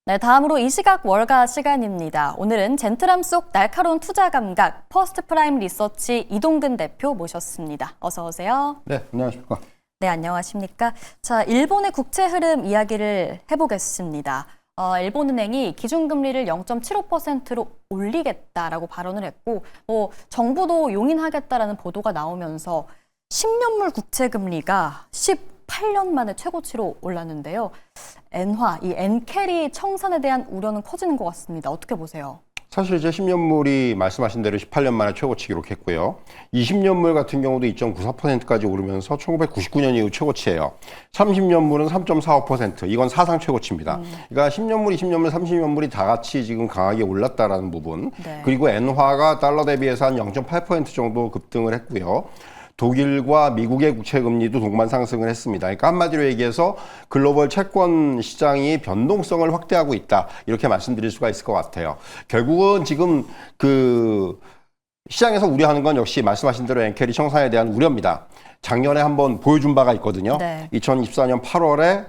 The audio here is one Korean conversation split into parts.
네, 다음으로 이 시각 월가 시간입니다. 오늘은 젠틀함 속 날카로운 투자 감각, 퍼스트 프라임 리서치 이동근 대표 모셨습니다. 어서 오세요. 네, 안녕하십니까. 네, 안녕하십니까. 자, 일본의 국채 흐름 이야기를 해보겠습니다. 일본은행이 기준금리를 0.75%로 올리겠다라고 발언을 했고, 정부도 용인하겠다라는 보도가 나오면서 10년물 국채 금리가 18년 만에 최고치로 올랐는데요. 엔화, 이 엔캐리 청산에 대한 우려는 커지는 것 같습니다. 어떻게 보세요? 사실 이제 10년물이 말씀하신 대로 18년 만에 최고치 기록했고요. 20년물 같은 경우도 2.94%까지 오르면서 1999년 이후 최고치예요. 30년물은 3.45%. 이건 사상 최고치입니다. 그러니까 10년물, 20년물, 30년물이 다 같이 지금 강하게 올랐다라는 부분. 네. 그리고 엔화가 달러 대비해서 한 0.8% 정도 급등을 했고요. 독일과 미국의 국채 금리도 동반 상승을 했습니다. 그러니까 한마디로 얘기해서 글로벌 채권 시장이 변동성을 확대하고 있다. 이렇게 말씀드릴 수가 있을 것 같아요. 결국은 지금 그 시장에서 우려하는 건 역시 말씀하신 대로 엔캐리 청산에 대한 우려입니다. 작년에 한번 보여준 바가 있거든요. 네. 2024년 8월에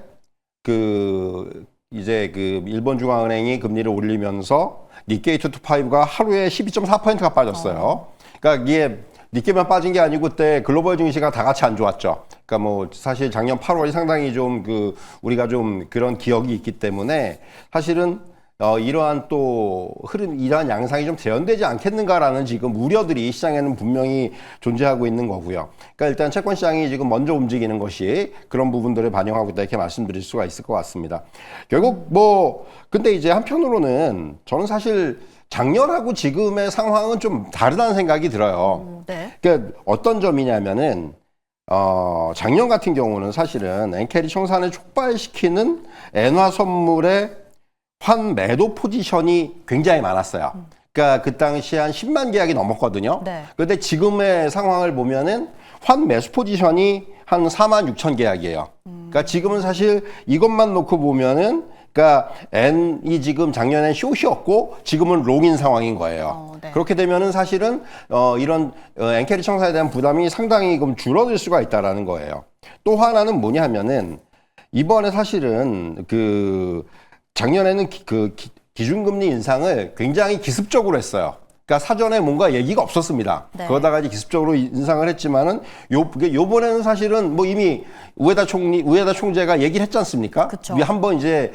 이제 일본 중앙은행이 금리를 올리면서 니케이 225가 하루에 12.4%가 빠졌어요. 그러니까 이게 니케만 빠진 게 아니고 그때 글로벌 증시가 다 같이 안 좋았죠. 그러니까 뭐 사실 작년 8월이 상당히 좀 우리가 좀 그런 기억이 있기 때문에 사실은 이러한 또 흐름, 이러한 양상이 좀 재현되지 않겠는가라는 지금 우려들이 시장에는 분명히 존재하고 있는 거고요. 그러니까 일단 채권 시장이 지금 먼저 움직이는 것이 그런 부분들을 반영하고 있다 이렇게 말씀드릴 수가 있을 것 같습니다. 결국 근데 이제 한편으로는 저는 사실 작년하고 지금의 상황은 좀 다르다는 생각이 들어요. 네. 그러니까 어떤 점이냐면은 작년 같은 경우는 사실은 엔캐리 청산을 촉발시키는 엔화 선물의 환 매도 포지션이 굉장히 많았어요. 그러니까 그 당시에 한 10만 계약이 넘었거든요. 네. 그런데 지금의 상황을 보면은 환 매수 포지션이 한 4만 6천 계약이에요. 그러니까 지금은 사실 이것만 놓고 보면은 그러니까 엔이 지금 작년엔 숏이었고 지금은 롱인 상황인 거예요. 네. 그렇게 되면은 사실은 이런 엔캐리 청산에 대한 부담이 상당히 좀 줄어들 수가 있다라는 거예요. 또 하나는 뭐냐 하면은 이번에 사실은 작년에는 기준금리 인상을 굉장히 기습적으로 했어요. 그러니까 사전에 뭔가 얘기가 없었습니다. 네. 그러다가 이제 기습적으로 인상을 했지만은 요번에는 사실은 뭐 이미 우에다 총재가 얘기를 했지 않습니까? 그쵸. 한번 이제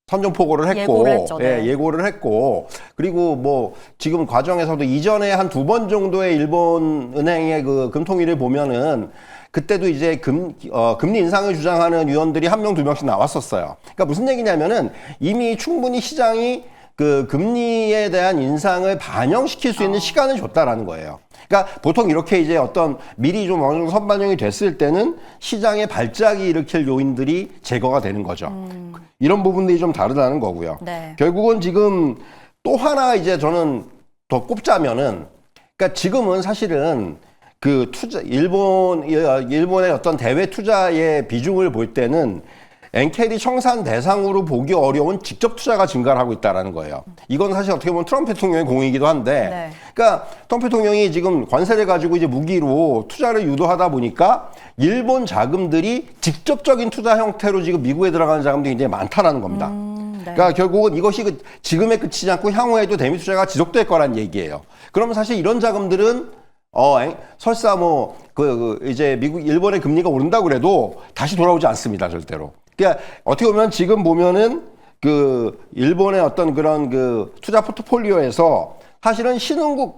선전포고를 했고, 예고를 했죠. 네. 예고를 했고, 그리고 뭐 지금 과정에서도 이전에 한 2번 정도의 일본 은행의 그 금통위를 보면은 그때도 이제 금리 인상을 주장하는 위원들이 1명, 2명씩 나왔었어요. 그러니까 무슨 얘기냐면은 이미 충분히 시장이 금리에 대한 인상을 반영시킬 수 있는 시간을 줬다라는 거예요. 그러니까 보통 이렇게 이제 미리 좀 어느 정도 선반영이 됐을 때는 시장의 발작이 일으킬 요인들이 제거가 되는 거죠. 이런 부분들이 좀 다르다는 거고요. 네. 결국은 지금 또 하나 이제 저는 더 꼽자면은, 그러니까 지금은 사실은 일본의 어떤 대외 투자의 비중을 볼 때는 엔캐리 청산 대상으로 보기 어려운 직접 투자가 증가를 하고 있다는 거예요. 이건 사실 어떻게 보면 트럼프 대통령의 공이기도 한데, 네. 그러니까 트럼프 대통령이 지금 관세를 가지고 이제 무기로 투자를 유도하다 보니까 일본 자금들이 직접적인 투자 형태로 지금 미국에 들어가는 자금들이 굉장히 많다라는 겁니다. 네. 그러니까 결국은 이것이 지금에 그치지 않고 향후에도 대미 투자가 지속될 거란 얘기예요. 그러면 사실 이런 자금들은 설사 이제 일본의 금리가 오른다고 그래도 다시 돌아오지 않습니다, 절대로. 그러니까 어떻게 보면 지금 보면은 일본의 어떤 그런 투자 포트폴리오에서 사실은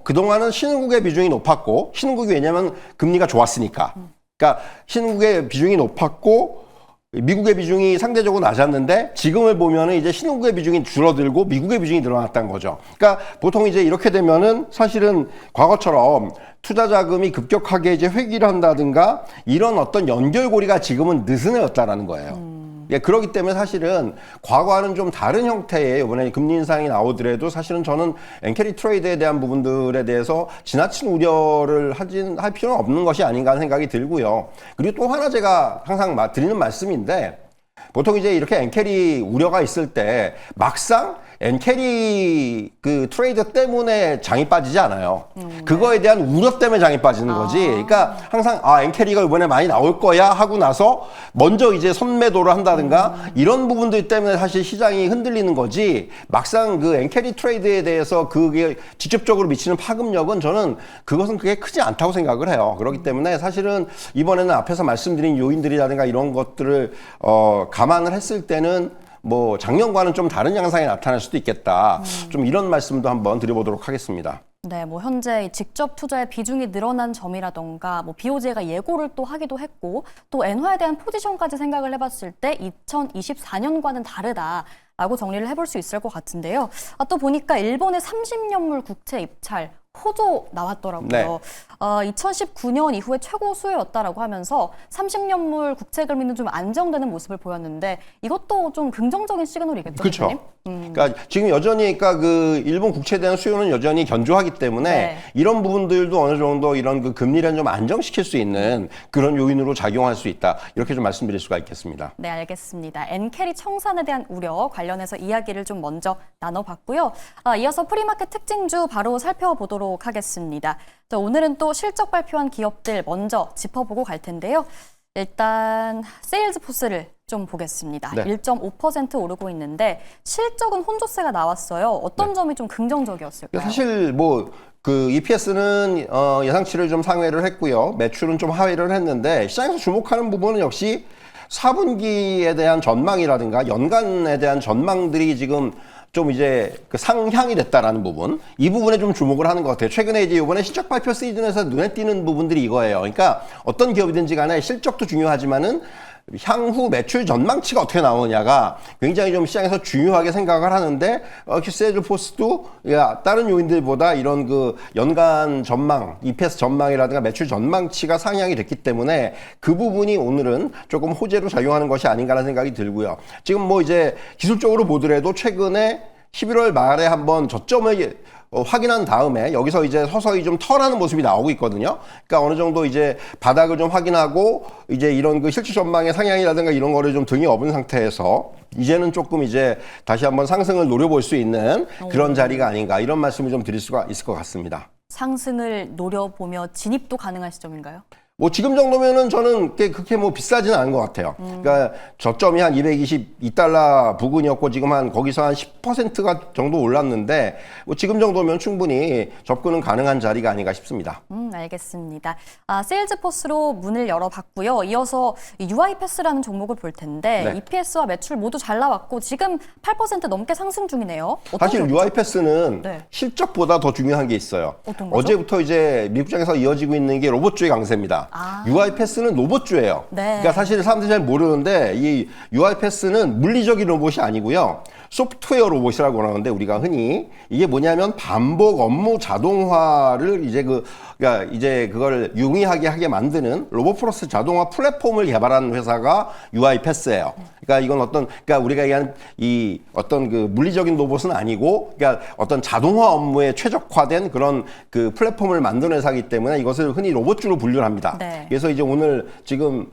그동안은 신흥국의 비중이 높았고, 신흥국이 왜냐면 금리가 좋았으니까. 그러니까 신흥국의 비중이 높았고, 미국의 비중이 상대적으로 낮았는데 지금을 보면은 이제 신흥국의 비중이 줄어들고 미국의 비중이 늘어났다는 거죠. 그러니까 보통 이제 이렇게 되면은 사실은 과거처럼 투자 자금이 급격하게 이제 회귀를 한다든가 이런 어떤 연결고리가 지금은 느슨해졌다라는 거예요. 예, 그렇기 때문에 사실은 과거와는 좀 다른 형태의 이번에 금리 인상이 나오더라도 사실은 저는 엔캐리 트레이드에 대한 부분들에 대해서 지나친 우려를 할 필요는 없는 것이 아닌가 하는 생각이 들고요. 그리고 또 하나 제가 항상 드리는 말씀인데 보통 이제 이렇게 엔캐리 우려가 있을 때 막상 엔캐리 그 트레이드 때문에 장이 빠지지 않아요. 그거에 대한 우려 때문에 장이 빠지는 거지. 그러니까 항상 엔캐리가 이번에 많이 나올 거야 하고 나서 먼저 이제 선매도를 한다든가 이런 부분들 때문에 사실 시장이 흔들리는 거지. 막상 그 엔캐리 트레이드에 대해서 그게 직접적으로 미치는 파급력은 저는 그것은 그게 크지 않다고 생각을 해요. 그렇기 때문에 사실은 이번에는 앞에서 말씀드린 요인들이라든가 이런 것들을 감안을 했을 때는 뭐 작년과는 좀 다른 양상이 나타날 수도 있겠다. 좀 이런 말씀도 한번 드려보도록 하겠습니다. 네, 뭐 현재 이 직접 투자의 비중이 늘어난 점이라던가 뭐 BOJ가 예고를 또 하기도 했고 또 엔화에 대한 포지션까지 생각을 해봤을 때 2024년과는 다르다라고 정리를 해볼 수 있을 것 같은데요. 또 보니까 일본의 30년물 국채 입찰 호조 나왔더라고요. 네. 2019년 이후에 최고 수요였다라고 하면서 30년물 국채 금리는 좀 안정되는 모습을 보였는데 이것도 좀 긍정적인 시그널이겠죠, 그렇죠. 대표님? 그러니까 지금 여전히 그러니까 그 일본 국채에 대한 수요는 여전히 견조하기 때문에 네. 이런 부분들도 어느 정도 이런 그 금리를 좀 안정시킬 수 있는 그런 요인으로 작용할 수 있다. 이렇게 좀 말씀드릴 수가 있겠습니다. 네, 알겠습니다. 엔캐리 청산에 대한 우려 관련해서 이야기를 좀 먼저 나눠봤고요. 이어서 프리마켓 특징주 바로 살펴보도록 하겠습니다. 자, 오늘은 또 실적 발표한 기업들 먼저 짚어보고 갈 텐데요. 일단 세일즈포스를 좀 보겠습니다. 네. 1.5% 오르고 있는데 실적은 혼조세가 나왔어요. 어떤 점이 좀 긍정적이었을까요? 사실 뭐 그 EPS는 예상치를 좀 상회를 했고요. 매출은 좀 하회를 했는데 시장에서 주목하는 부분은 역시 4분기에 대한 전망이라든가 연간에 대한 전망들이 지금 좀 이제 그 상향이 됐다라는 부분, 이 부분에 좀 주목을 하는 것 같아요. 최근에 이제 이번에 실적 발표 시즌에서 눈에 띄는 부분들이 이거예요. 그러니까 어떤 기업이든지 간에 실적도 중요하지만은 향후 매출 전망치가 어떻게 나오느냐가 굉장히 좀 시장에서 중요하게 생각을 하는데 세일즈포스도 다른 요인들보다 이런 그 연간 전망, EPS 전망이라든가 매출 전망치가 상향이 됐기 때문에 그 부분이 오늘은 조금 호재로 작용하는 것이 아닌가라는 생각이 들고요. 지금 뭐 이제 기술적으로 보더라도 최근에 11월 말에 한번 저점을 확인한 다음에 여기서 이제 서서히 좀 털하는 모습이 나오고 있거든요. 그러니까 어느 정도 이제 바닥을 좀 확인하고 이제 이런 그 실질 전망의 상향이라든가 이런 거를 좀 등에 업은 상태에서 이제는 조금 이제 다시 한번 상승을 노려볼 수 있는 그런 자리가 아닌가 이런 말씀을 좀 드릴 수가 있을 것 같습니다. 상승을 노려보며 진입도 가능한 시점인가요? 뭐 지금 정도면은 저는 그렇게 뭐 비싸지는 않은 것 같아요. 그러니까 저점이 한 222달러 부근이었고 지금 한 거기서 한 10%가 정도 올랐는데 뭐 지금 정도면 충분히 접근은 가능한 자리가 아닌가 싶습니다. 알겠습니다. 세일즈포스로 문을 열어봤고요. 이어서 UiPath라는 종목을 볼 텐데 네. EPS와 매출 모두 잘 나왔고 지금 8% 넘게 상승 중이네요. 어떤 사실 점이죠? UiPath는 네. 실적보다 더 중요한 게 있어요. 어떤 거죠? 어제부터 이제 미국장에서 이어지고 있는 게 로봇주의 강세입니다. UiPath는 로봇주예요. 네. 그러니까 사실 사람들이 잘 모르는데 이 UiPath는 물리적인 로봇이 아니고요. 소프트웨어 로봇이라고 하는데 우리가 흔히 이게 뭐냐면 반복 업무 자동화를 이제 그러니까 이제 그걸 용이하게 하게 만드는 로봇 프로세스 자동화 플랫폼을 개발하는 회사가 UiPath예요. 그러니까 이건 그러니까 우리가 얘기하는 이 어떤 그 물리적인 로봇은 아니고, 그러니까 어떤 자동화 업무에 최적화된 그런 그 플랫폼을 만드는 회사이기 때문에 이것을 흔히 로봇주로 분류를 합니다. 네. 그래서 이제 오늘 지금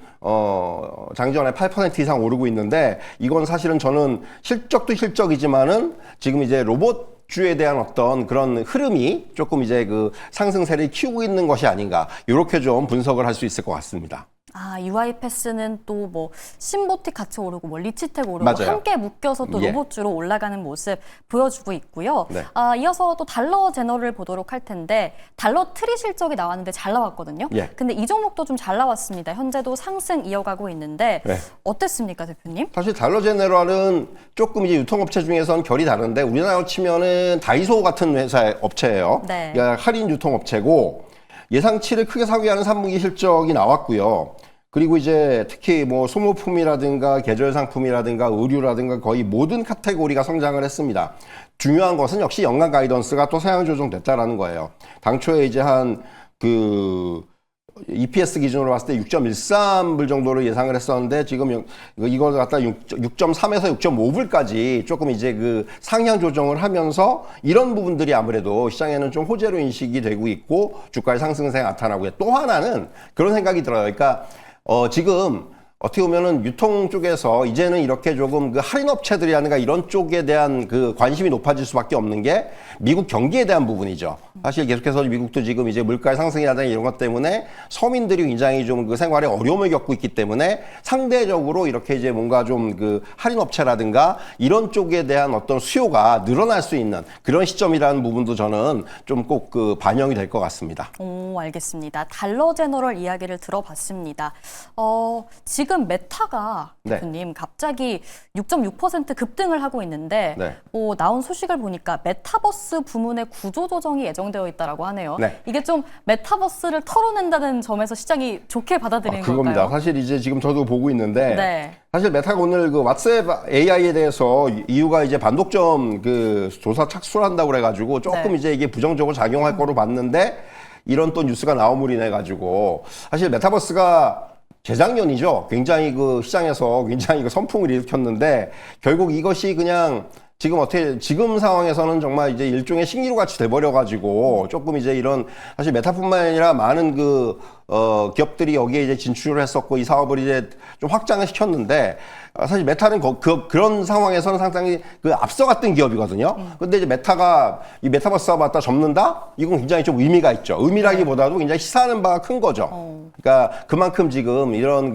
장전에 8% 이상 오르고 있는데 이건 사실은 저는 실적도 실적이지만은 지금 이제 로봇주에 대한 어떤 그런 흐름이 조금 이제 그 상승세를 키우고 있는 것이 아닌가 이렇게 좀 분석을 할 수 있을 것 같습니다. UiPath는 또 뭐 심보틱 같이 오르고 뭐 리치텍 오르고 맞아요. 함께 묶여서 또 예. 로봇주로 올라가는 모습 보여주고 있고요. 네. 이어서 또 달러 제너를 보도록 할 텐데 달러 트리 실적이 나왔는데 잘 나왔거든요. 예. 근데 이 종목도 좀 잘 나왔습니다. 현재도 상승 이어가고 있는데 네. 어땠습니까, 대표님? 사실 달러 제네럴은 조금 이제 유통업체 중에서는 결이 다른데 우리나라로 치면은 다이소 같은 업체예요. 네. 그러니까 할인 유통업체고 예상치를 크게 상회하는 3분기 실적이 나왔고요. 그리고 이제 특히 뭐 소모품이라든가 계절 상품이라든가 의류라든가 거의 모든 카테고리가 성장을 했습니다. 중요한 것은 역시 연간 가이던스가 또 상향 조정됐다라는 거예요. 당초에 이제 한 EPS 기준으로 봤을 때 6.13불 정도를 예상을 했었는데 지금 이걸 갖다 6.3에서 6.5불까지 조금 이제 그 상향 조정을 하면서 이런 부분들이 아무래도 시장에는 좀 호재로 인식이 되고 있고 주가의 상승세가 나타나고요. 또 하나는 그런 생각이 들어요. 그러니까 지금 어떻게 보면은 유통 쪽에서 이제는 이렇게 조금 그 할인 업체들이라든가 이런 쪽에 대한 그 관심이 높아질 수밖에 없는 게 미국 경기에 대한 부분이죠. 사실 계속해서 미국도 지금 이제 물가의 상승이라든가 이런 것 때문에 서민들이 굉장히 좀 그 생활에 어려움을 겪고 있기 때문에 상대적으로 이렇게 이제 뭔가 좀 그 할인 업체라든가 이런 쪽에 대한 어떤 수요가 늘어날 수 있는 그런 시점이라는 부분도 저는 좀 꼭 그 반영이 될 것 같습니다. 오, 알겠습니다. 달러 제너럴 이야기를 들어봤습니다. 지금 메타가 네. 대표님 갑자기 6.6% 급등을 하고 있는데 네. 나온 소식을 보니까 메타버스 부문의 구조 조정이 예정되어 있다고 하네요. 네. 이게 좀 메타버스를 털어낸다는 점에서 시장이 좋게 받아들이는 그겁니다. 걸까요? 사실 이제 지금 저도 보고 있는데 네. 사실 메타가 오늘 그 왓츠앱 AI에 대해서 이유가 이제 반독점 그 조사 착수를 한다고 그래가지고 조금 네. 이제 이게 부정적으로 작용할 거로 봤는데 이런 또 뉴스가 나옴으로 인해 가지고 사실 메타버스가 재작년이죠. 굉장히 그 시장에서 굉장히 그 선풍을 일으켰는데 결국 이것이 그냥 지금 상황에서는 정말 이제 일종의 신기루 같이 돼버려가지고 조금 이제 이런 사실 메타뿐만 아니라 많은 기업들이 여기에 이제 진출을 했었고 이 사업을 이제 좀 확장을 시켰는데 사실 메타는 그런 상황에서는 상당히 그 앞서갔던 기업이거든요. 근데 이제 메타가 이 메타버스와 맞다 접는다? 이건 굉장히 좀 의미가 있죠. 의미라기보다도 굉장히 시사하는 바가 큰 거죠. 그러니까 그만큼 지금 이런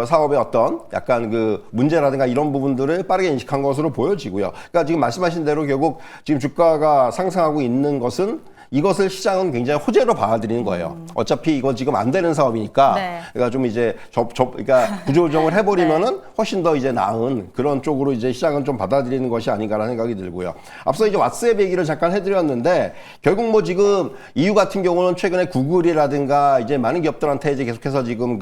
사업의 어떤 약간 문제라든가 이런 부분들을 빠르게 인식한 것으로 보여지고요. 그러니까 지금 말씀하신 대로 결국 지금 주가가 상승하고 있는 것은 이것을 시장은 굉장히 호재로 받아들이는 거예요. 어차피 이거 지금 안 되는 사업이니까. 네. 그러니까 좀 이제 그러니까 구조조정을 해버리면은 훨씬 더 이제 나은 그런 쪽으로 이제 시장은 좀 받아들이는 것이 아닌가라는 생각이 들고요. 앞서 이제 왓츠앱 얘기를 잠깐 해드렸는데 결국 뭐 지금 EU 같은 경우는 최근에 구글이라든가 이제 많은 기업들한테 이제 계속해서 지금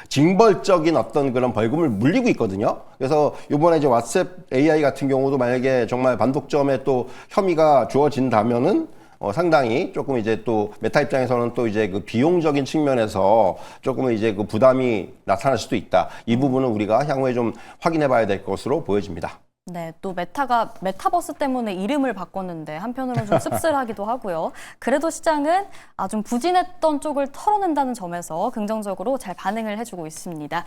징벌적인 어떤 그런 벌금을 물리고 있거든요. 그래서 이번에 이제 왓츠앱 AI 같은 경우도 만약에 정말 반독점에 또 혐의가 주어진다면은 상당히 조금 이제 또 메타 입장에서는 또 이제 비용적인 측면에서 조금 이제 부담이 나타날 수도 있다. 이 부분은 우리가 향후에 좀 확인해 봐야 될 것으로 보여집니다. 네, 또 메타가 메타버스 때문에 이름을 바꿨는데 한편으로는 좀 씁쓸하기도 하고요. 그래도 시장은 좀 부진했던 쪽을 털어낸다는 점에서 긍정적으로 잘 반응을 해주고 있습니다.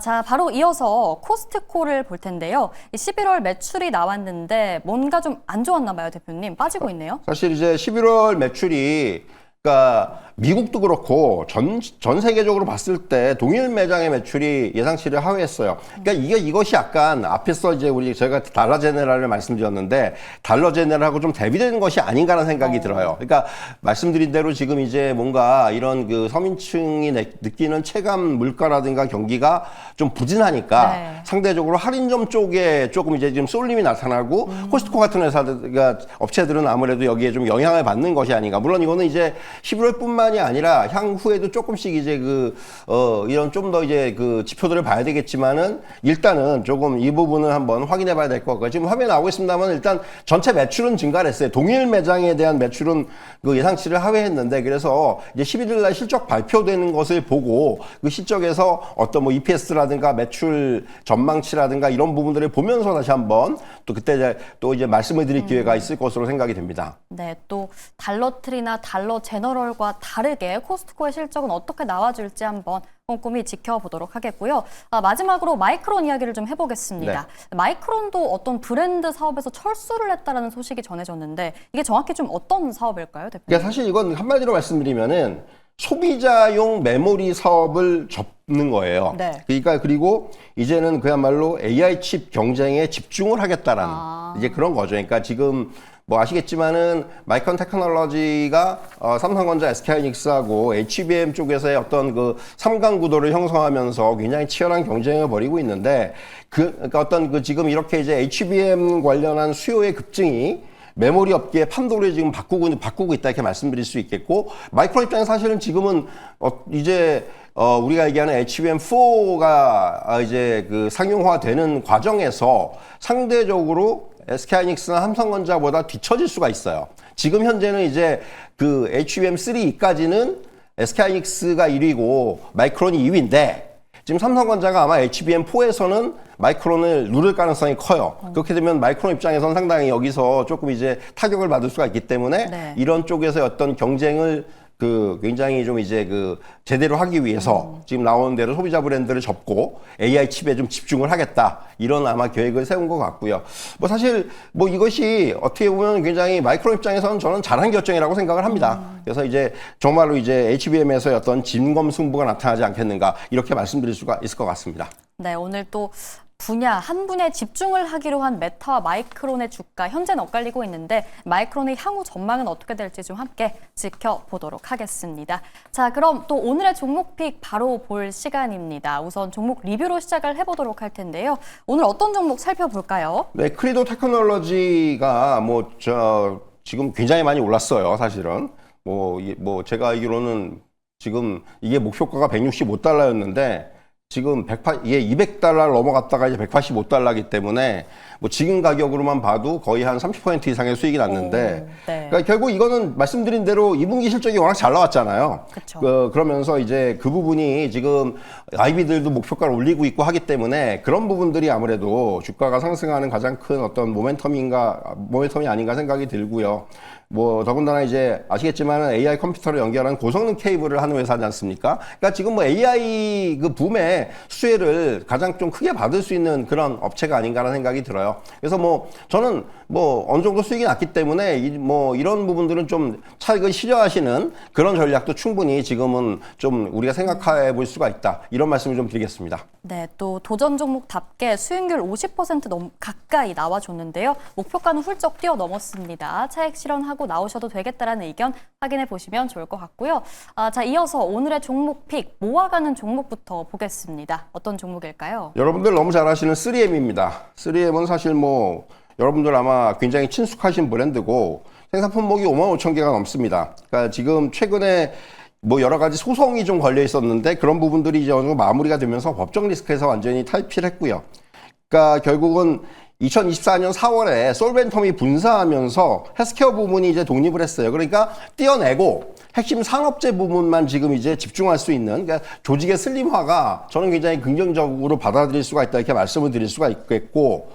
자, 바로 이어서 코스트코를 볼 텐데요. 11월 매출이 나왔는데 뭔가 좀 안 좋았나 봐요, 대표님. 빠지고 있네요. 사실 이제 11월 매출이 그러니까 미국도 그렇고 전 세계적으로 봤을 때 동일 매장의 매출이 예상치를 하회했어요. 그러니까 이것이 약간 앞에서 이제 저희가 달러 제네럴을 말씀드렸는데 달러 제네럴하고 좀 대비되는 것이 아닌가라는 생각이 들어요. 그러니까 말씀드린 대로 지금 이제 뭔가 이런 서민층이 느끼는 체감 물가라든가 경기가 좀 부진하니까 네. 상대적으로 할인점 쪽에 조금 이제 지금 쏠림이 나타나고 코스트코 같은 회사들, 업체들은 아무래도 여기에 좀 영향을 받는 것이 아닌가. 물론 이거는 이제 11월뿐만이 아니라 향후에도 조금씩 이제 이런 좀 더 이제 지표들을 봐야 되겠지만은 일단은 조금 이 부분을 한번 확인해 봐야 될 것 같고요. 지금 화면에 나오고 있습니다만 일단 전체 매출은 증가를 했어요. 동일 매장에 대한 매출은 예상치를 하회했는데 그래서 이제 11일 날 실적 발표되는 것을 보고 그 실적에서 어떤 뭐 EPS라든가 매출 전망치라든가 이런 부분들을 보면서 다시 한번 또 그때 또 이제 말씀을 드릴 기회가 있을 것으로 생각이 됩니다. 네, 또 달러트리나 달러 제너럴과 다르게 코스트코의 실적은 어떻게 나와줄지 한번 꼼꼼히 지켜보도록 하겠고요. 마지막으로 마이크론 이야기를 좀 해보겠습니다. 네. 마이크론도 어떤 브랜드 사업에서 철수를 했다라는 소식이 전해졌는데 이게 정확히 좀 어떤 사업일까요, 대표님? 그러니까 사실 이건 한마디로 말씀드리면은 소비자용 메모리 사업을 접는 거예요. 네. 그러니까 그리고 이제는 그야말로 AI 칩 경쟁에 집중을 하겠다라는 이제 그런 거죠. 그러니까 지금 뭐 아시겠지만은 마이크론 테크놀로지가 삼성전자, SK하이닉스하고 HBM 쪽에서의 어떤 3강 구도를 형성하면서 굉장히 치열한 경쟁을 벌이고 있는데 그러니까 어떤 지금 이렇게 이제 HBM 관련한 수요의 급증이 메모리 업계의 판도를 지금 바꾸고 있다 이렇게 말씀드릴 수 있겠고 마이크론 입장에서 사실은 지금은 이제 우리가 얘기하는 HBM4가 이제 상용화되는 과정에서 상대적으로 SK하이닉스나 삼성전자보다 뒤처질 수가 있어요. 지금 현재는 이제 HBM3까지는 SK하이닉스가 1위고 마이크론이 2위인데 지금 삼성전자가 아마 HBM4에서는 마이크론을 누를 가능성이 커요. 그렇게 되면 마이크론 입장에서는 상당히 여기서 조금 이제 타격을 받을 수가 있기 때문에 네. 이런 쪽에서 어떤 경쟁을 그 굉장히 좀 이제 그 제대로 하기 위해서 지금 나오는 대로 소비자 브랜드를 접고 AI 칩에 좀 집중을 하겠다. 이런 아마 계획을 세운 것 같고요. 뭐 사실 뭐 이것이 어떻게 보면 굉장히 마이크론 입장에서는 저는 잘한 결정이라고 생각을 합니다. 그래서 이제 정말로 이제 HBM에서의 어떤 진검승부가 나타나지 않겠는가 이렇게 말씀드릴 수가 있을 것 같습니다. 네, 오늘 또 한 분야에 집중을 하기로 한 메타와 마이크론의 주가 현재는 엇갈리고 있는데 마이크론의 향후 전망은 어떻게 될지 좀 함께 지켜보도록 하겠습니다. 자, 그럼 또 오늘의 종목픽 바로 볼 시간입니다. 우선 종목 리뷰로 시작을 해보도록 할 텐데요. 오늘 어떤 종목 살펴볼까요? 네, 크리도 테크놀로지가 지금 굉장히 많이 올랐어요, 사실은. 제가 알기로는 지금 이게 목표가가 165달러였는데 지금 이게 200달러를 넘어갔다가 이제 185달러이기 때문에 뭐 지금 가격으로만 봐도 거의 한 30% 이상의 수익이 났는데 네. 그러니까 결국 이거는 말씀드린 대로 2분기 실적이 워낙 잘 나왔잖아요. 그쵸. 그러면서 이제 그 부분이 지금 IB들도 목표가를 올리고 있고 하기 때문에 그런 부분들이 아무래도 주가가 상승하는 가장 큰 어떤 모멘텀이 아닌가 생각이 들고요. 뭐 더군다나 이제 아시겠지만 AI 컴퓨터를 연결하는 고성능 케이블을 하는 회사지 않습니까? 그러니까 지금 뭐 AI 그 붐의 수혜를 가장 좀 크게 받을 수 있는 그런 업체가 아닌가라는 생각이 들어요. 그래서 뭐 저는 뭐 어느 정도 수익이 났기 때문에 뭐 이런 부분들은 좀 차익을 실현하시는 그런 전략도 충분히 지금은 좀 우리가 생각해 볼 수가 있다. 이런 말씀을 좀 드리겠습니다. 네, 또 도전 종목답게 수익률 50% 가까이 나와줬는데요. 목표가는 훌쩍 뛰어넘었습니다. 차익 실현하고 나오셔도 되겠다라는 의견 확인해 보시면 좋을 것 같고요. 자, 이어서 오늘의 종목픽 모아가는 종목부터 보겠습니다. 어떤 종목일까요? 여러분들 너무 잘 아시는 3M입니다. 3M은 사실 뭐 여러분들 아마 굉장히 친숙하신 브랜드고 생산 품목이 55,000개가 넘습니다. 그러니까 지금 최근에 뭐 여러 가지 소송이 좀 걸려 있었는데 그런 부분들이 이제 어느 정도 마무리가 되면서 법적 리스크에서 완전히 탈피를 했고요. 그러니까 결국은 2024년 4월에 솔벤텀이 분사하면서 헬스케어 부문이 이제 독립을 했어요. 그러니까 떼어내고 핵심 산업재 부분만 지금 이제 집중할 수 있는 그러니까 조직의 슬림화가 저는 굉장히 긍정적으로 받아들일 수가 있다 이렇게 말씀을 드릴 수가 있겠고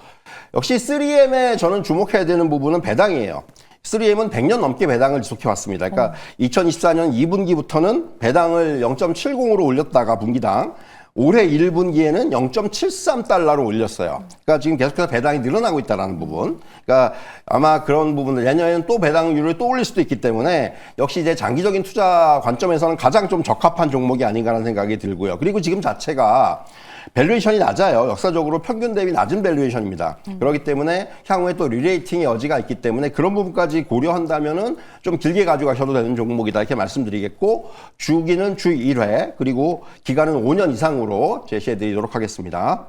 역시 3M에 저는 주목해야 되는 부분은 배당이에요. 3M은 100년 넘게 배당을 지속해 왔습니다. 그러니까 2024년 2분기부터는 배당을 0.70으로 올렸다가 분기당 올해 1분기에는 0.73달러로 올렸어요. 그러니까 지금 계속해서 배당이 늘어나고 있다는 부분. 그러니까 아마 그런 부분들 내년에는 또 배당률을 또 올릴 수도 있기 때문에 역시 이제 장기적인 투자 관점에서는 가장 좀 적합한 종목이 아닌가라는 생각이 들고요. 그리고 지금 자체가 밸류에이션이 낮아요. 역사적으로 평균 대비 낮은 밸류에이션입니다. 그렇기 때문에 향후에 또 리레이팅의 여지가 있기 때문에 그런 부분까지 고려한다면은 좀 길게 가져가셔도 되는 종목이다 이렇게 말씀드리겠고 주기는 주 1회 그리고 기간은 5년 이상으로 제시해 드리도록 하겠습니다.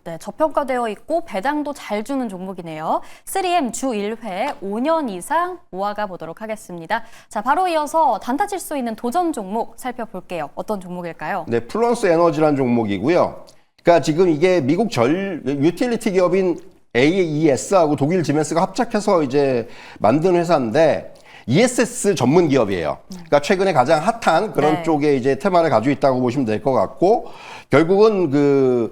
네. 저평가되어 있고 배당도 잘 주는 종목이네요. 3M 주 1회 5년 이상 모아가 보도록 하겠습니다. 자, 바로 이어서 단타 칠 수 있는 도전 종목 살펴볼게요. 어떤 종목일까요? 네, 플런스 에너지라는 종목이고요. 그러니까 지금 이게 미국 유틸리티 기업인 AES하고 독일 지멘스가 합작해서 이제 만든 회사인데 ESS 전문 기업이에요. 그러니까 최근에 가장 핫한 그런 쪽에 이제 테마를 가지고 있다고 보시면 될 것 같고 결국은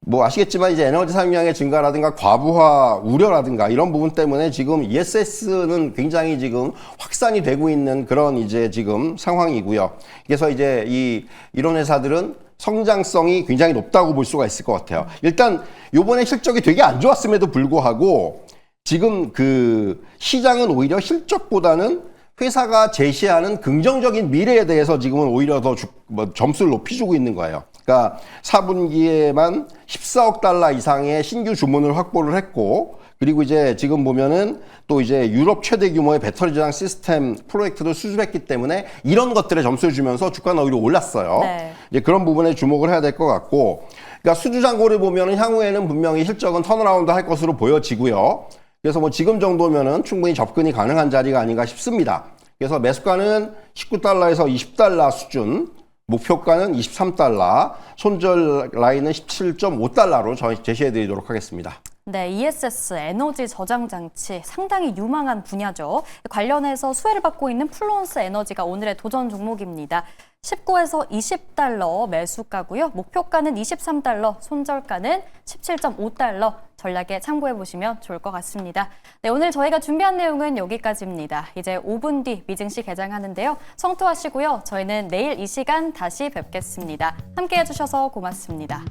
뭐 아시겠지만 이제 에너지 사용량의 증가라든가 과부하 우려라든가 이런 부분 때문에 지금 ESS는 굉장히 지금 확산이 되고 있는 그런 이제 지금 상황이고요. 그래서 이제 이런 회사들은 성장성이 굉장히 높다고 볼 수가 있을 것 같아요. 일단 요번에 실적이 되게 안 좋았음에도 불구하고 지금 시장은 오히려 실적보다는 회사가 제시하는 긍정적인 미래에 대해서 지금은 오히려 더 점수를 높이 주고 있는 거예요. 그러니까 4분기에만 14억 달러 이상의 신규 주문을 확보를 했고 그리고 이제 지금 보면은 또 이제 유럽 최대 규모의 배터리 저장 시스템 프로젝트도 수주했기 때문에 이런 것들에 점수를 주면서 주가는 오히려 올랐어요. 네. 이제 그런 부분에 주목을 해야 될 것 같고 그러니까 수주 잔고를 보면은 향후에는 분명히 실적은 턴어라운드 할 것으로 보여지고요. 그래서 뭐 지금 정도면은 충분히 접근이 가능한 자리가 아닌가 싶습니다. 그래서 매수가는 19달러에서 20달러 수준, 목표가는 23달러, 손절 라인은 17.5달러로 제시해 드리도록 하겠습니다. 네, ESS 에너지 저장 장치 상당히 유망한 분야죠. 관련해서 수혜를 받고 있는 플루언스 에너지가 오늘의 도전 종목입니다. 19에서 20달러 매수가고요. 목표가는 23달러, 손절가는 17.5달러. 전략에 참고해 보시면 좋을 것 같습니다. 네, 오늘 저희가 준비한 내용은 여기까지입니다. 이제 5분 뒤 미증시 개장하는데요. 성투하시고요. 저희는 내일 이 시간 다시 뵙겠습니다. 함께해 주셔서 고맙습니다.